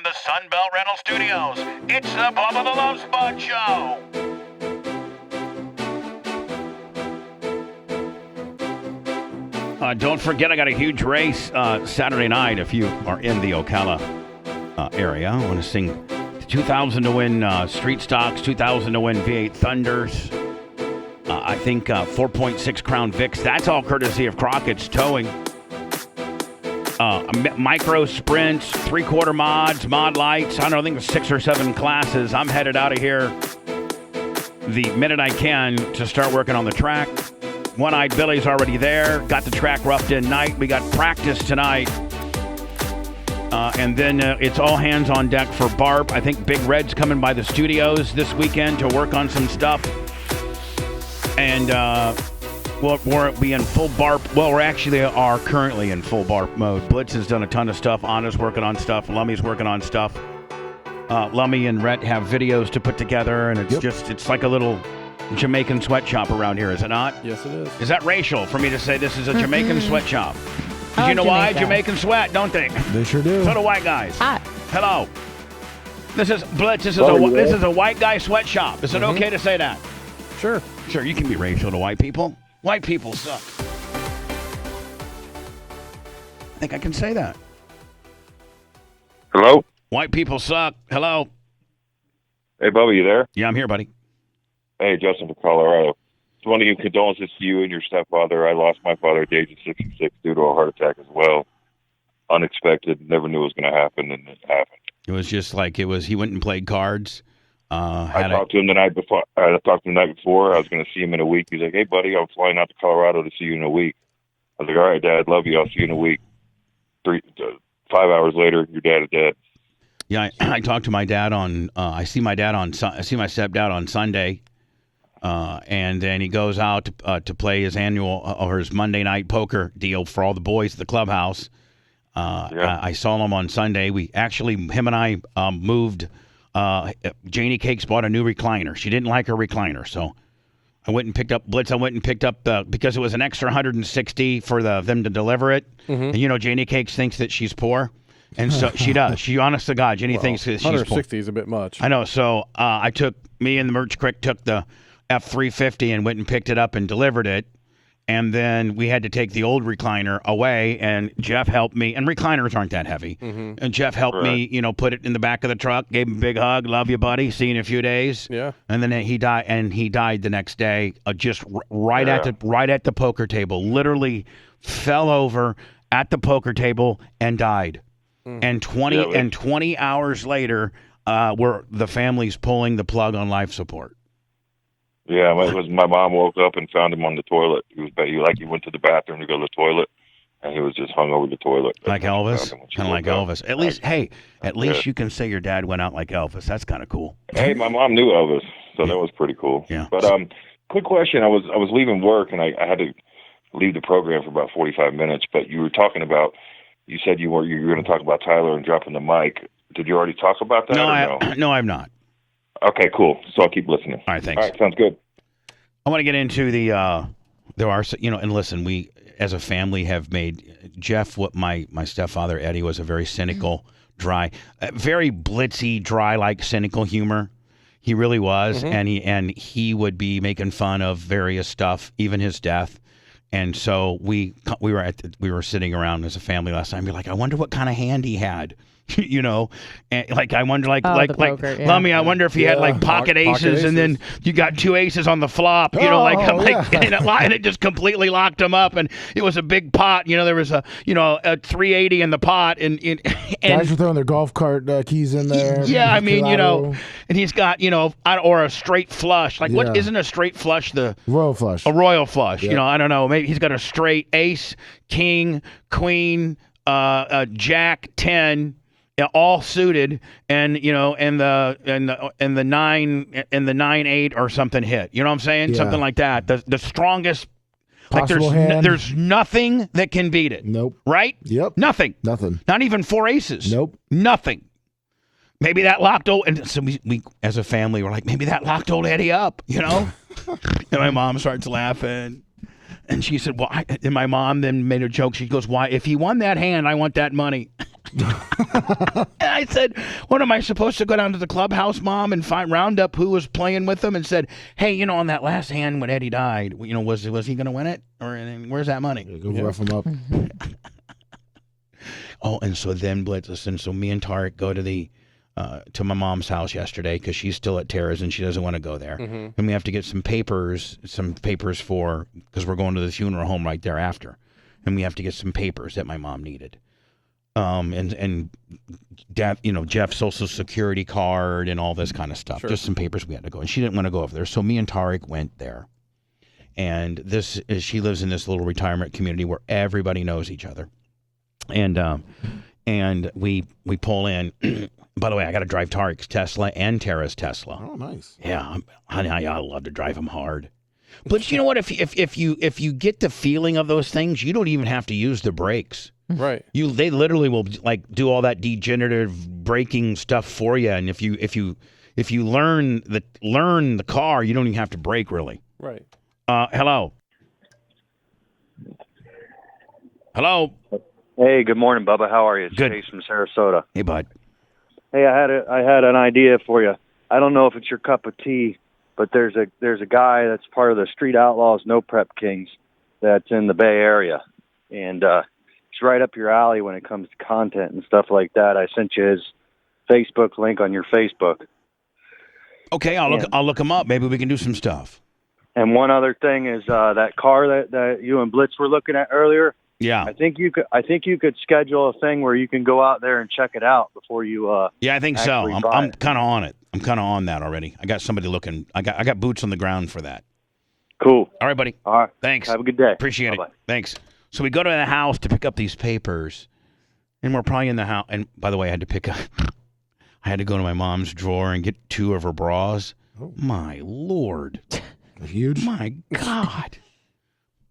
from the Sunbelt Rental Studios, it's the Bubba the Love Spot Show. Don't forget, I got a huge race Saturday night if you are in the Ocala area. I want to sing 2,000 to win Street Stocks, 2,000 to win V8 Thunders. I think 4.6 Crown Vics. That's all courtesy of Crockett's Towing. Micro sprints, 3/4 mods, mod lights. I don't know, I think there's 6 or 7 classes. I'm headed out of here the minute I can to start working on the track. One-Eyed Billy's already there. Got the track roughed in night. We got practice tonight. And then it's all hands on deck for Barb. I think Big Red's coming by the studios this weekend to work on some stuff. And we'll be in full Barb. Well, we actually are currently in full Barb mode. Blitz has done a ton of stuff. Anna's working on stuff. Lummy's working on stuff. Lummy and Rhett have videos to put together. And it's like a little Jamaican sweatshop around here, is it not? Yes, it is. Is that racial for me to say this is a Jamaican sweatshop? Because you know why? Jamaicans sweat, don't they? They sure do. So do white guys. Hot. Hello. This is Blitz. This is a white guy sweatshop. Is it okay to say that? Sure. Sure, you can be racial to white people. White people suck. I think I can say that. Hello? White people suck. Hello. Hey, Bubba, you there? Yeah, I'm here, buddy. Hey, Justin from Colorado. Just want to give condolences to you and your stepfather. I lost my father at the age of 66 due to a heart attack as well. Unexpected. Never knew it was going to happen, and it happened. It was just like he went and played cards. I talked to him the night before. I was going to see him in a week. He's like, hey, buddy, I'm flying out to Colorado to see you in a week. I was like, all right, Dad, love you. I'll see you in a week. 5 hours later, your dad is dead. Yeah, I talked to my dad on. I see my stepdad on Sunday. And then he goes out to play his annual or his Monday night poker deal for all the boys at the clubhouse. I saw him on Sunday. Him and I moved. Janie Cakes bought a new recliner. She didn't like her recliner, so I went and picked up Blitz. I went and picked up because it was an extra $160 for them to deliver it. Mm-hmm. And Janie Cakes thinks that she's poor. And so she does. She, honest to God, Jenny thinks that she's poor. 160 is a bit much. I know. So me and the merch crick took the F350 and went and picked it up and delivered it. And then we had to take the old recliner away, and Jeff helped me. And recliners aren't that heavy. Mm-hmm. And Jeff helped me, put it in the back of the truck, gave him a big hug. Love you, buddy. See you in a few days. Yeah. And then he died, the next day, just right at the poker table. Literally fell over at the poker table and died. And 20 hours later, the family's pulling the plug on life support. Yeah, my mom woke up and found him on the toilet. He went to the bathroom to go to the toilet, and he was just hung over the toilet. Like Elvis? Kind of like Elvis. At least you can say your dad went out like Elvis. That's kind of cool. Hey, my mom knew Elvis, so that was pretty cool. Yeah. But quick question. I was leaving work, and I had to leave the program for about 45 minutes, but you said you were going to talk about Tyler and dropping the mic. Did you already talk about that? No, I'm not. Okay, cool. So I'll keep listening. All right, thanks. All right, sounds good. I want to get into there are, and listen, we as a family have made Jeff, what my stepfather, Eddie, was a very cynical, dry, very blitzy, dry, like cynical humor. He really was. Mm-hmm. And he would be making fun of various stuff, even his death. And so we were sitting around as a family last night and be like, I wonder what kind of hand he had. And like I wonder, poker, yeah. Lummy, I wonder if he had like pocket aces, and then you got 2 aces on the flop, and it just completely locked him up, and it was a big pot. There was a 380 in the pot, and guys were throwing their golf cart keys in there. Yeah, I mean, and he's got or a straight flush. Like what isn't a straight flush? The royal flush. A royal flush. Yeah. I don't know. Maybe he's got a straight ace, king, queen, jack, 10. All suited, and the 9-8 or something hit. You know what I'm saying? Yeah. Something like that. The strongest. Possible hand. There's nothing that can beat it. Nope. Right? Yep. Nothing. Not even 4 aces. Nope. Nothing. Maybe that locked old. And so we as a family were like, maybe that locked old Eddie up. And my mom starts laughing. And she said, "Well," and my mom then made a joke. She goes, "Why? If he won that hand, I want that money." And I said, "What am I supposed to go down to the clubhouse, Mom, and round up who was playing with him and said, hey, on that last hand when Eddie died, was he going to win it, or where's that money?" Go rough him up. Oh, and so then Blitz, listen. So me and Tarek go to my mom's house yesterday because she's still at Tara's and she doesn't want to go there. And we have to get some papers for, because we're going to the funeral home right thereafter. And we have to get some papers that my mom needed. And Jeff's Social Security card and all this kind of stuff. Just some papers we had to go. And she didn't want to go over there. So me and Tarek went there. And she lives in this little retirement community where everybody knows each other. And we pull in. By the way, I got to drive Tarek's Tesla and Tara's Tesla. Oh, nice. Yeah, honey, I love to drive them hard. But you know what? If you get the feeling of those things, you don't even have to use the brakes. Right. They literally will do all that degenerative braking stuff for you. And if you learn the car, you don't even have to brake really. Right. Hello. Hello. Hey, good morning, Bubba. How are you? It's Good. Chase from Sarasota. Hey, bud. Hey, I had an idea for you. I don't know if it's your cup of tea, but there's a guy that's part of the Street Outlaws No Prep Kings that's in the Bay Area, and it's right up your alley when it comes to content and stuff like that. I sent you his Facebook link on your Facebook. Okay, I'll look him up. Maybe we can do some stuff. And one other thing is that car that you and Blitz were looking at earlier. Yeah. I think you could schedule a thing where you can go out there and check it out before you. Yeah, I think so. actually I'm buy it. kind of on it. I'm kind of on that already. I got somebody looking. I got boots on the ground for that. Cool. All right, buddy. All right. Thanks. Have a good day. Appreciate Bye-bye. it. Thanks. So we go to the house to pick up these papers, and we're probably in the house. And by the way, I had to go to my mom's drawer and get 2 of her bras. Oh. My Lord. Huge. My God.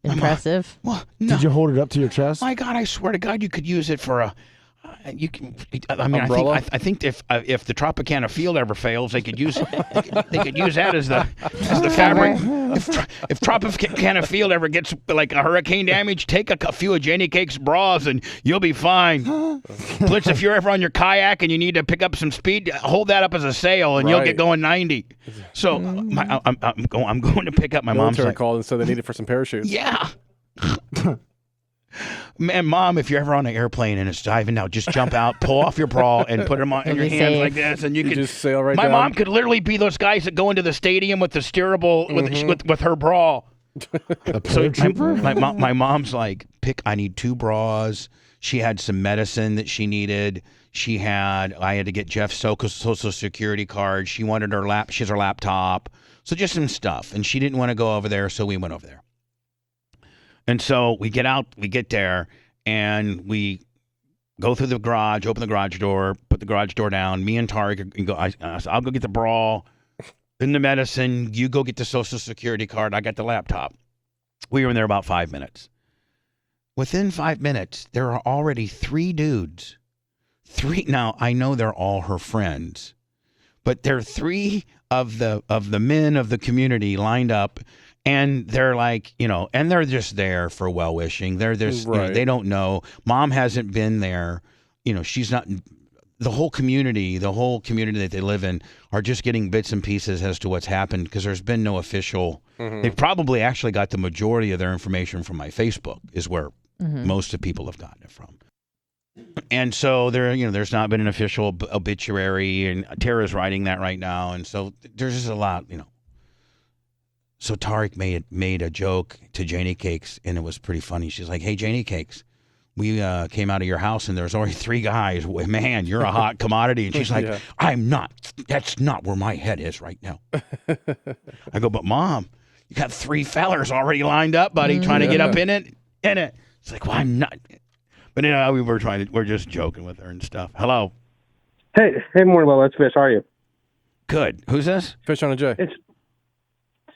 Impressive. Well, no. Did you hold it up to your chest? My God, I swear to God, you could use it for a. You can. I mean, Umbrella? I think if the Tropicana field ever fails, they could use they could use that as the fabric. If Tropicana field ever gets like a hurricane damage, take a few of Janie Cake's bras and you'll be fine. Blitz, if you're ever on your kayak and you need to pick up some speed, hold that up as a sail and you'll get going 90. So I'm going to pick up my mom's. Military called and said they need it for some parachutes. Yeah. Man, Mom, if you're ever on an airplane and it's diving out, just jump out, pull off your bra, and put them on in your be hands safe. like this, and you can just sail right My down. mom could literally be those guys that go into the stadium with the steerable with her bra. A So paratrooper? my mom's like, I need 2 bras. She had some medicine that she needed. I had to get Jeff's social security card. She wanted she has her laptop. So just some stuff. And she didn't want to go over there, so we went over there. And so we get there, and we go through the garage, open the garage door, put the garage door down. Me and Tarek go. I'll go get the bra, then the medicine. You go get the social security card. I got the laptop. We were in there about 5 minutes. Within 5 minutes, there are already 3 dudes. 3. Now I know they're all her friends, but there are 3 of the men of the community lined up. And they're like, and they're just there for well-wishing. They're just, Right. They don't know. Mom hasn't been there. She's not. The whole community that they live in are just getting bits and pieces as to what's happened because there's been no official. They've probably actually got the majority of their information from my Facebook is where most of the people have gotten it from. And so there's not been an official obituary, and Tara's writing that right now. And so there's just a lot, So Tarek made a joke to Janie Cakes, and it was pretty funny. She's like, "Hey, Janie Cakes, we came out of your house, and there's already 3 guys. Man, you're a hot commodity." And she's like, Yeah. "I'm not. That's not where my head is right now." I go, "But Mom, you got 3 fellers already lined up, buddy, trying to get up in it. It's like, well, I'm not." But we're just joking with her and stuff. Hello. Hey, morning, Bubba. It's Fish. How are you? Good. Who's this? Fish on a J.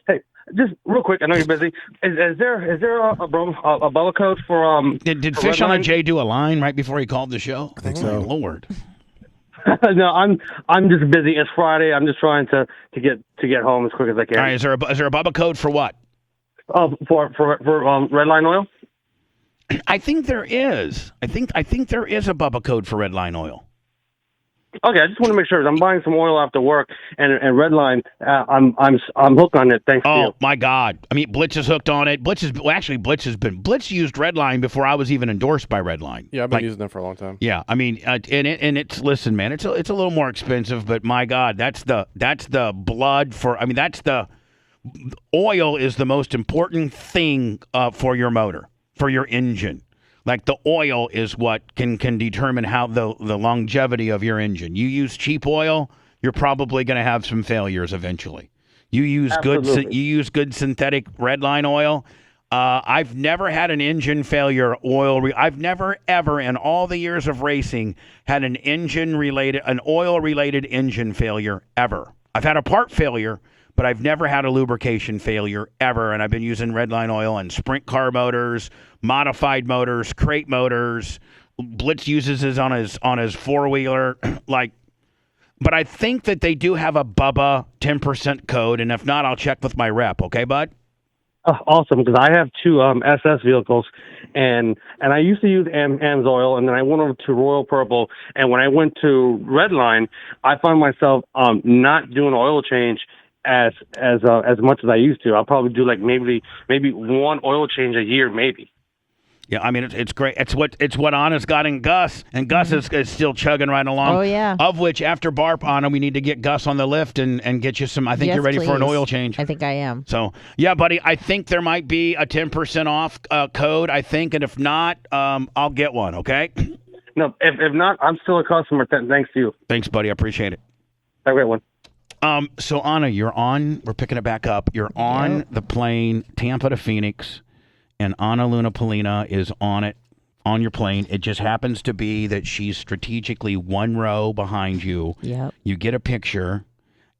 Hey, just real quick. I know you're busy. Is there a Bubba code for Did for Fish Red on a Line? J do a line right before he called the show? I think so. My Lord. No, I'm just busy. It's Friday. I'm just trying to get home as quick as I can. All right. Is there a Bubba code for what? for red line oil? I think there is. I think there is a Bubba code for red line oil. Okay, I just want to make sure. I'm buying some oil after work, and Redline, I'm hooked on it. Thanks to you. Oh my God! I mean, Blitz is hooked on it. Blitz used Redline before I was even endorsed by Redline. Yeah, I've been using them for a long time. Yeah, I mean, and it's listen, man, it's a little more expensive, but my God, that's the blood for. I mean, that's the oil is the most important thing for your motor, for your engine. Like the oil is what can determine how the longevity of your engine. You use cheap oil, you're probably going to have some failures eventually. You use good synthetic redline oil. I've never had an engine failure I've never ever in all the years of racing had an oil related engine failure ever. I've had a part failure, but I've never had a lubrication failure ever, and I've been using redline oil on sprint car motors, modified motors, crate motors. Blitz uses it on his four-wheeler. But I think that they do have a Bubba 10% code, and if not, I'll check with my rep. Okay, bud? Awesome, because I have two SS vehicles, and I used to use AMS oil, and then I went over to Royal Purple, and when I went to Redline, I found myself not doing oil change as much as I used to. I'll probably do like maybe one oil change a year, maybe. Yeah, I mean it's great. It's what Anna's got in Gus, and Gus is still chugging right along. Oh yeah. Of which after Barb, Anna, we need to get Gus on the lift and get you some. I think Yes, you're ready for an please. oil change. I think I am. So yeah, buddy, I think there might be a 10% off code. I think, and if not, I'll get one. Okay. No, if not, I'm still a customer. Thanks to you. Thanks, buddy. I appreciate it. Have a great one. So Anna, we're picking it back up. You're on the plane, Tampa to Phoenix, and Anna Luna Polina is on your plane. It just happens to be that she's strategically one row behind you. Yep. You get a picture,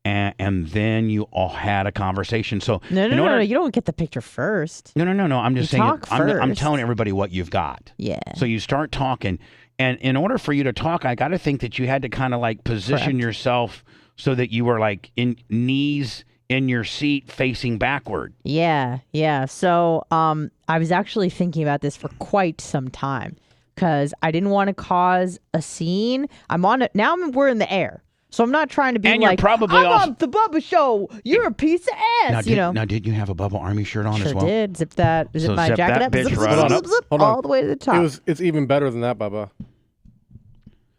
and then you all had a conversation. So No. You don't get the picture first. No. I'm just You saying. talk I'm first. telling everybody what you've got. Yeah. So you start talking, and in order for you to talk, I got to think that you had to kind of like position Correct. yourself so that you were like in knees in your seat facing backward. Yeah. So I was actually thinking about this for quite some time because I didn't want to cause a scene. I'm on it now. We're in the air, so I'm not trying to be And you're like probably I'm also- on the Bubba Show. You're a piece of ass. Now, did you have a Bubba Army shirt on as Sure well? did. Zip So my zip jacket that up. bitch Zip, right zip, on zip, up. zip, Hold on. all the way to the top. It's even better than that, Bubba.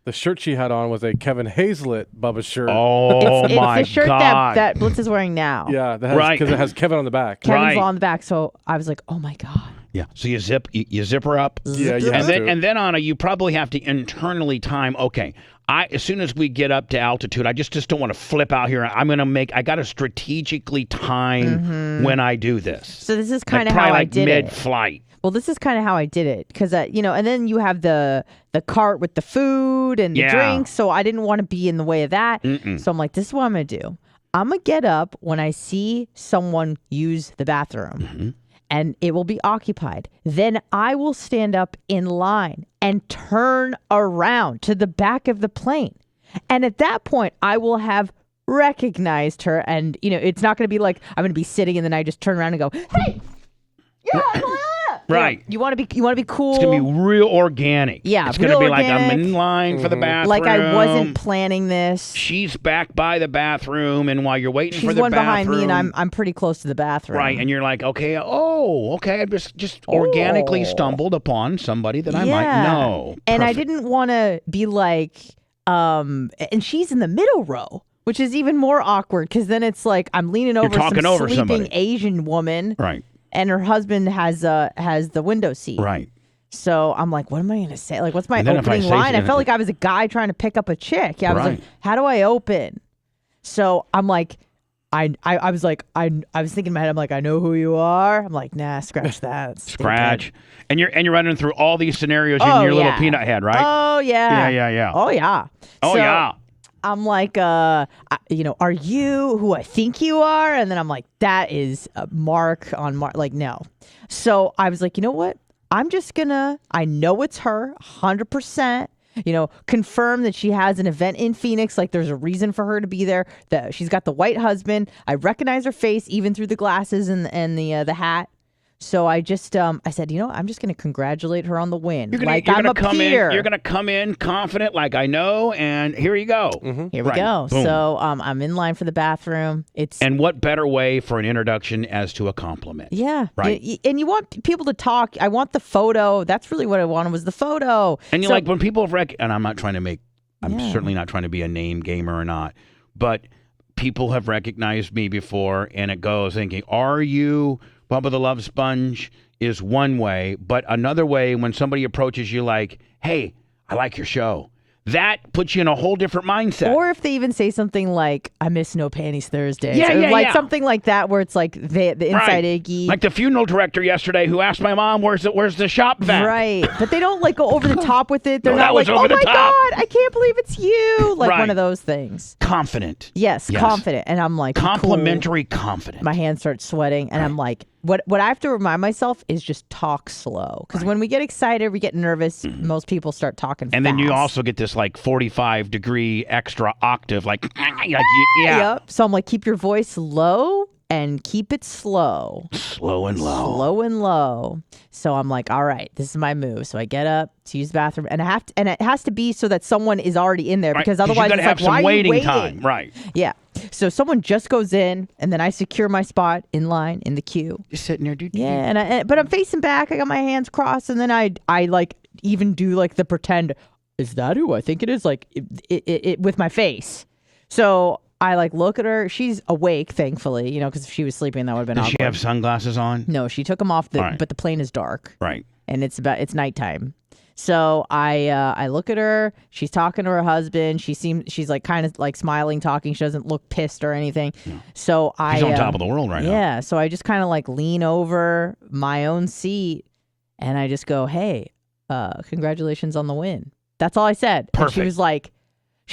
The shirt she had on was a Kevin Hazlett Bubba shirt. Oh my it's the shirt God! that Blitz is wearing now. Yeah, Right. because it has Kevin on the back. Kevin's Right. on the back, so I was like, "Oh my God!" Yeah. So you zip her up. Yeah, you have And to. then Anna, you probably have to internally time. Okay, as soon as we get up to altitude, I just don't want to flip out here. I got to strategically time when I do this. So this is kind of probably how I like did it. mid-flight. Well, this is kind of how I did it because, and then you have the cart with the food and the Yeah. drinks. So I didn't want to be in the way of that. So I'm like, this is what I'm going to do. I'm going to get up when I see someone use the bathroom and it will be occupied. Then I will stand up in line and turn around to the back of the plane. And at that point, I will have recognized her. And, it's not going to be like I'm going to be sitting and then I just turn around and go, hey, yeah, Right. You want to be cool. It's gonna be real organic. Yeah, It's gonna real be like I'm organic. in line for the bathroom. Like I wasn't planning this. She's back by the bathroom, and while you're waiting She's for the one behind bathroom, me, and I'm pretty close to the bathroom. right, and you're like, okay, I just organically stumbled upon somebody that I might know. And I Perfect. didn't want to be like, and she's in the middle row, which is even more awkward because then it's like I'm leaning over talking some over sleeping somebody. Asian woman, Right, and her husband has the window seat. right. So I'm like, what am I going to say? Like, what's my And then if I opening say line? I something- felt like I was a guy trying to pick up a chick. Yeah, I was Right. like, how do I open? So I'm like, I was like, I was thinking in my head, I'm like, I know who you are. I'm like, nah, scratch that. Stupid. Scratch, and you're running through all these scenarios in Oh, your little yeah. peanut head, right? Oh yeah. Yeah. Oh yeah. Oh So yeah. I'm like, are you who I think you are? And then I'm like, that is a mark on Mark. Like, no. So I was like, you know what? I'm just gonna, I know it's her 100%, confirm that she has an event in Phoenix. Like there's a reason for her to be there. She's got the white husband. I recognize her face even through the glasses and the hat. So I just, I said, I'm just going to congratulate her on the win. You're I'm a peer. You're gonna come in confident, like I know, and here you go. Here we go. Boom. So I'm in line for the bathroom. And what better way for an introduction as to a compliment? Yeah. Right. And you want people to talk. I want the photo. That's really what I wanted was the photo. And you like when people have and I'm not trying to make, I'm certainly not trying to be a name gamer or not, but people have recognized me before, and it goes thinking, are you Bubba the Love Sponge? Is one way, but another way when somebody approaches you like, hey, I like your show. That puts you in a whole different mindset. Or if they even say something like, I miss No Panties Thursdays. Yeah, or yeah, like yeah. something like that where it's like the inside Iggy. Like the funeral director yesterday who asked my mom, where's the shop vac? Right. But they don't like go over the top with it. They're No, not that was like, over oh the my top. God, I can't believe it's you. Like Right. one of those things. Confident. Yes, confident. And I'm like, Complimentary cool. confident. My hands start sweating, and I'm like, what I have to remind myself is just talk slow. Because when we get excited, we get nervous, most people start talking and fast. then you also get this like 45-degree extra octave, like yeah. Yep. So I'm like, keep your voice low and keep it slow. Slow and low. Slow and low. So I'm like, all right, this is my move. So I get up to use the bathroom, and it has to be so that someone is already in there, Right, because 'cause otherwise you it's gotta like, have why some are you waiting waiting? time. Right. Yeah. So someone just goes in, and then I secure my spot in line in the queue. Just sitting there, dude. Yeah, but I'm facing back. I got my hands crossed, and then I like even do like the pretend. Is that who I think it is? Like it with my face. So I like look at her. She's awake, thankfully, because if she was sleeping, that would have been Does awkward. she have sunglasses on? No, she took them off. Right. But the plane is dark, Right. and it's nighttime. So I look at her. She's talking to her husband. She's like kind of like smiling, talking. She doesn't look pissed or anything. So She's on top of the world right now. Yeah. So I just kind of like lean over my own seat, and I just go, "Hey, congratulations on the win." That's all I said. Perfect. And she's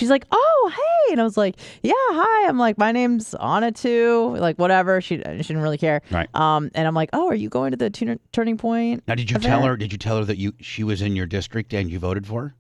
like, "Oh, hey," and I was like, "Yeah, hi." I'm like, "My name's Anna too." Like whatever. She didn't really care. Right. And I'm like, "Oh, are you going to the Turning Point?" Now, did you tell her that she was in your district and you voted for her?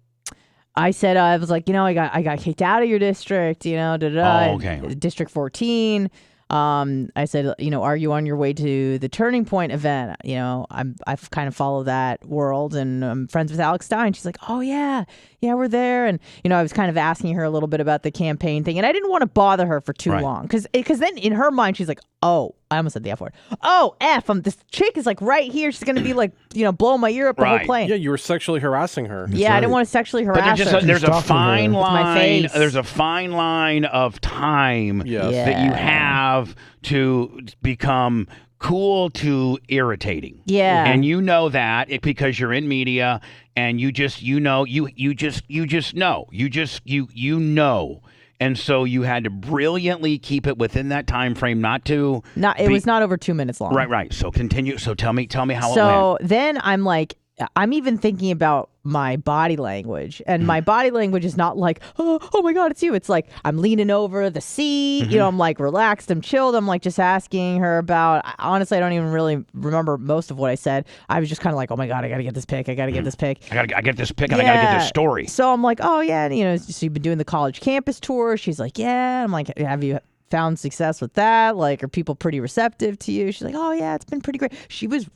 I said, I was like, I got kicked out of your district, Oh, okay. District 14. I said, are you on your way to the Turning Point event? I've kind of followed that world, and I'm friends with Alex Stein. She's like, oh yeah, we're there. And, I was kind of asking her a little bit about the campaign thing, and I didn't want to bother her for too long. Cause then in her mind, she's like, oh, I almost said the F word. Oh, this chick is like right here. She's going to be like, blowing my ear up the whole plane. Yeah, you were sexually harassing her. Yeah, I didn't want to sexually harass her. But there's a fine line. face. There's a fine line of time that you have to become cool to irritating. Yeah. And you know that because you're in media, and you just know. And so you had to brilliantly keep it within that time frame, it was not over 2 minutes long. Right. So continue. So tell me how it went. So then I'm like, I'm even thinking about my body language, and my body language is not like, oh my God, it's you. It's like I'm leaning over the seat. I'm like relaxed. I'm chilled. I'm like just asking her about. Honestly, I don't even really remember most of what I said. I was just kind of like, oh my God, I got to get this pic. I got to get this pic. I get this pic, and I got to get this story. So I'm like, oh yeah, so you've been doing the college campus tour. She's like, yeah. I'm like, have you found success with that? Like, are people pretty receptive to you? She's like, oh yeah, it's been pretty great. She was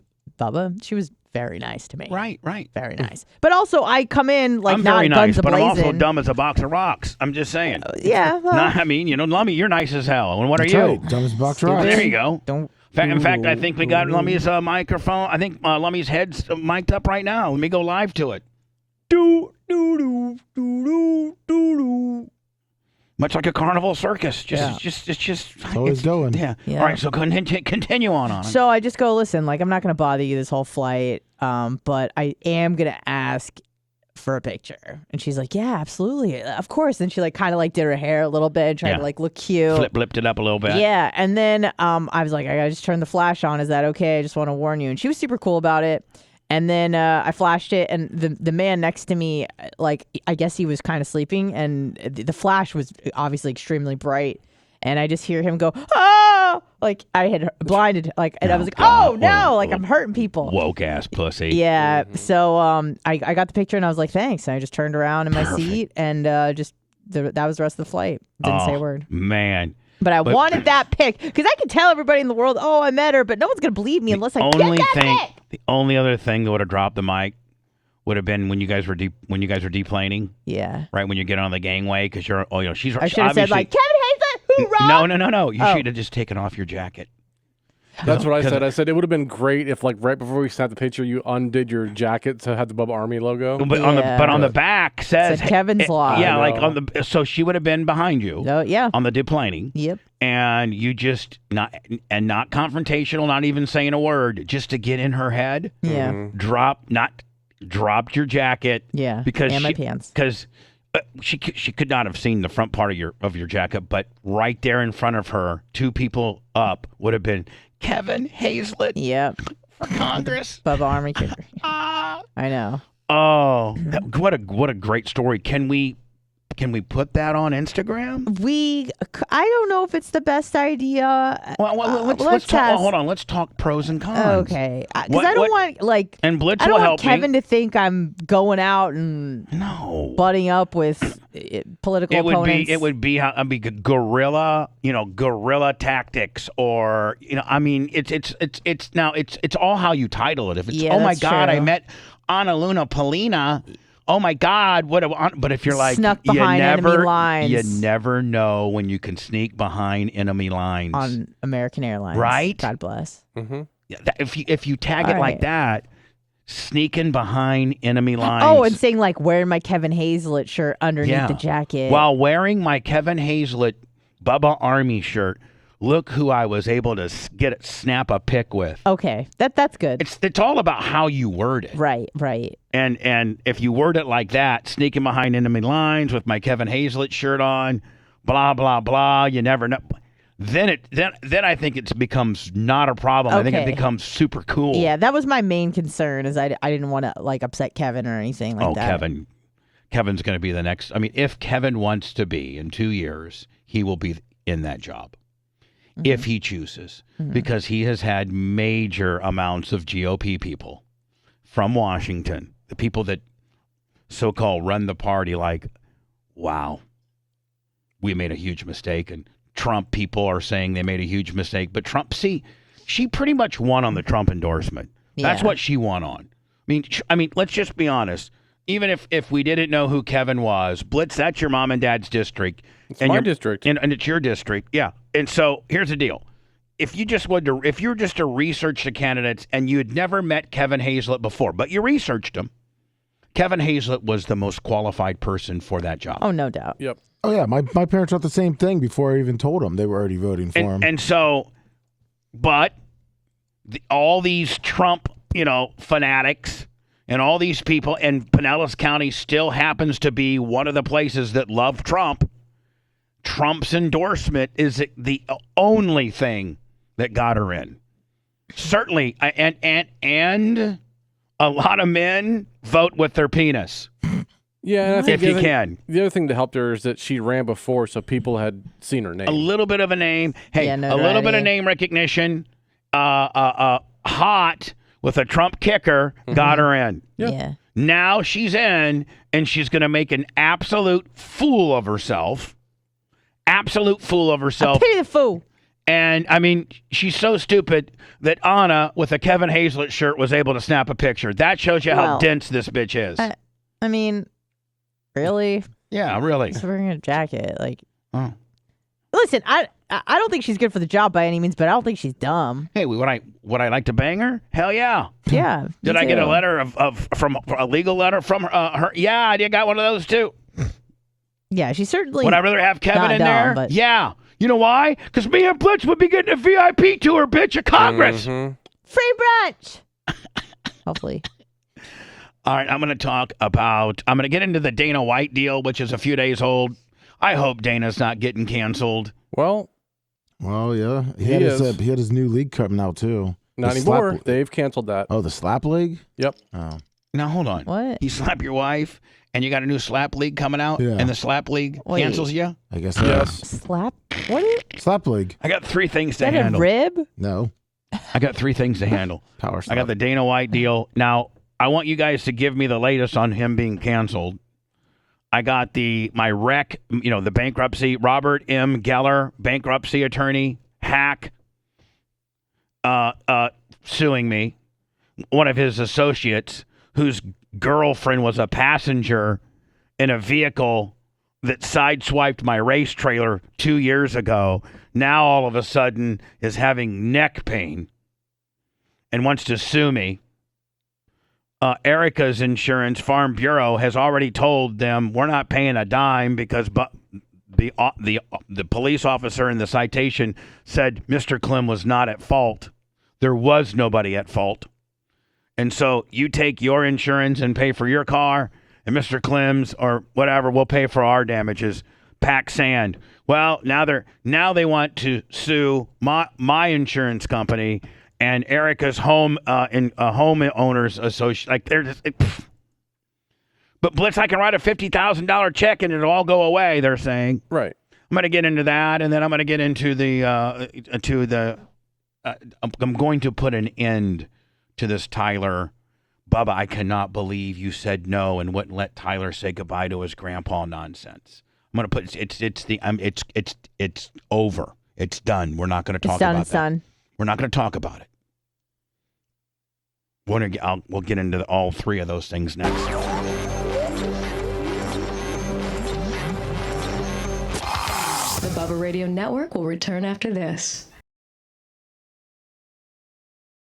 very nice to me. Right. Very nice. But also, I come in like I'm not very guns nice, but I'm a-blazing. also dumb as a box of rocks. I'm just saying. Yeah. Well, Lummy, you're nice as hell. And what are you? Right. Dumb as a box of rocks. There you go. Don't. In fact, I think we got Lummy's microphone. I think Lummy's head's mic'd up right now. Let me go live to it. Do do do do do do do. Much like a carnival circus. It's always going. Yeah. Yeah. All right. So continue on. So I just go, listen, like I'm not going to bother you this whole flight, but I am going to ask for a picture. And she's like, yeah, absolutely, of course. And she like kind of like did her hair a little bit and tried to like look cute. Flipped it up a little bit. Yeah. And then I was like, I gotta just turn the flash on. Is that okay? I just want to warn you. And she was super cool about it. And then I flashed it, and the man next to me, like, I guess he was kind of sleeping, and the flash was obviously extremely bright. And I just hear him go, oh, like I had blinded, like, and I was like, oh no, like I'm hurting people. Woke ass pussy. Yeah. So I got the picture, and I was like, thanks. And I just turned around in my seat, and that was the rest of the flight. Didn't say a word. Man. But I wanted that pic because I could tell everybody in the world, oh, I met her, but no one's gonna believe me unless I get that pic. The only other thing that would have dropped the mic would have been when you guys were deplaning. Yeah. Right when you get on the gangway because she's. I should have said like Kevin Hazelett, hoorah! No. You should have just taken off your jacket. That's what I said. I said it would have been great if, like, right before we snapped the picture, you undid your jacket to have the Bubba Army logo. But on the back says Kevin's Law. Yeah, like so she would have been behind you. Oh, yeah. On the deplaning. Yep. And you just not confrontational, not even saying a word, just to get in her head. Yeah. Dropped your jacket. Yeah. Because and my pants. Because she could not have seen the front part of your jacket, but right there in front of her, two people up would have been Kevin Hazelett. Yep. For Congress. Bubba Army kicker. I know. Oh, what a great story. Can we put that on Instagram? I don't know if it's the best idea. Well, let's talk. Hold on. Let's talk pros and cons. Okay, because I don't want and Blitz I don't will want help Kevin me. to think I'm going out and butting up with political opponents. It would be guerrilla, guerrilla tactics, or I mean, it's all how you title it. If it's oh my God, true. I met Ana Luna Polina. Oh my God! But if you're like snuck behind enemy lines, you never know when you can sneak behind enemy lines on American Airlines, right? God bless. Mm-hmm. Yeah, if you tag it like that, sneaking behind enemy lines. Oh, and saying like wearing my Kevin Hazelett shirt underneath the jacket while wearing my Kevin Hazelett Bubba Army shirt. Look who I was able to snap a pic with. Okay, that's good. It's all about how you word it. Right. And if you word it like that, sneaking behind enemy lines with my Kevin Hazelett shirt on, blah blah blah, you never know. Then I think it becomes not a problem. Okay. I think it becomes super cool. Yeah, that was my main concern. Is I didn't want to like upset Kevin or anything like that. Kevin's going to be the next. I mean, if Kevin wants to be in 2 years, he will be in that job. Mm-hmm. If he chooses, because he has had major amounts of GOP people from Washington, the people that so-called run the party, like, wow, we made a huge mistake. And Trump people are saying they made a huge mistake. But Trump, she pretty much won on the Trump endorsement. Yeah. That's what she won on. I mean, let's just be honest. Even if we didn't know who Kevin was, Blitz, that's your mom and dad's district. It's my district. And it's your district, yeah. And so here's the deal. If you were just to research the candidates and you had never met Kevin Hazelett before, but you researched him, Kevin Hazelett was the most qualified person for that job. Oh, no doubt. Yep. Oh, yeah. My parents thought the same thing before I even told them. They were already voting for him. And so, but all these Trump, fanatics and all these people, and Pinellas County still happens to be one of the places that love Trump. Trump's endorsement is the only thing that got her in. Certainly, and a lot of men vote with their penis. Yeah, and I think if you can. The other thing that helped her is that she ran before, so people had seen her name. A little bit of a name. Hey, a little bit of name recognition. Hot with a Trump kicker got her in. Yep. Yeah. Now she's in, and she's going to make an absolute fool of herself. Absolute fool of herself. I pity the fool. And, I mean, she's so stupid that Anna, with a Kevin Hazelett shirt, was able to snap a picture. That shows you how dense this bitch is. I mean, really? Yeah, really. She's wearing a jacket. Like, listen, I don't think she's good for the job by any means, but I don't think she's dumb. Hey, would I like to bang her? Hell yeah. Yeah. Did I get a letter from a legal letter from her? Yeah, I got one of those too. Yeah, she certainly. Would I rather have Kevin in dumb, there? but... Yeah. You know why? Because me and Blitz would be getting a VIP tour, bitch, of Congress. Mm-hmm. Free brunch. Hopefully. All right, I'm going to get into the Dana White deal, which is a few days old. I hope Dana's not getting canceled. Well, yeah. He had his new league coming out, too. Not anymore. They've canceled that. Oh, the slap league? Yep. Oh. Now, hold on. What? You slap your wife, and you got a new slap league coming out, and the slap league cancels you? I guess so. Yes. Slap? What is Slap league. I got 3 things to that? handle. A rib? No. I got 3 things to handle. Power slap. I got the Dana White deal. Now, I want you guys to give me the latest on him being canceled. I got my rec, the bankruptcy, Robert M. Geller, bankruptcy attorney, hack, suing me. One of his associates, whose girlfriend was a passenger in a vehicle that sideswiped my race trailer 2 years ago, now all of a sudden is having neck pain and wants to sue me. Erica's insurance Farm Bureau has already told them we're not paying a dime because the police officer in the citation said Mr. Clem was not at fault. There was nobody at fault. And so you take your insurance and pay for your car, and Mr. Clem's or whatever will pay for our damages. Pack sand. Well, now they want to sue my insurance company and Erica's home homeowners association. Like they're just. But Blitz, I can write a $50,000 check and it'll all go away. They're saying. Right. I'm going to get into that, and then I'm going to get into I'm going to put an end to this Tyler. Bubba, I cannot believe you said no and wouldn't let Tyler say goodbye to his grandpa nonsense. I'm going to put it's over. It's done. We're not going to talk about that. Done. We're not going to talk about it. We'll get into all three of those things next. The Bubba Radio Network will return after this.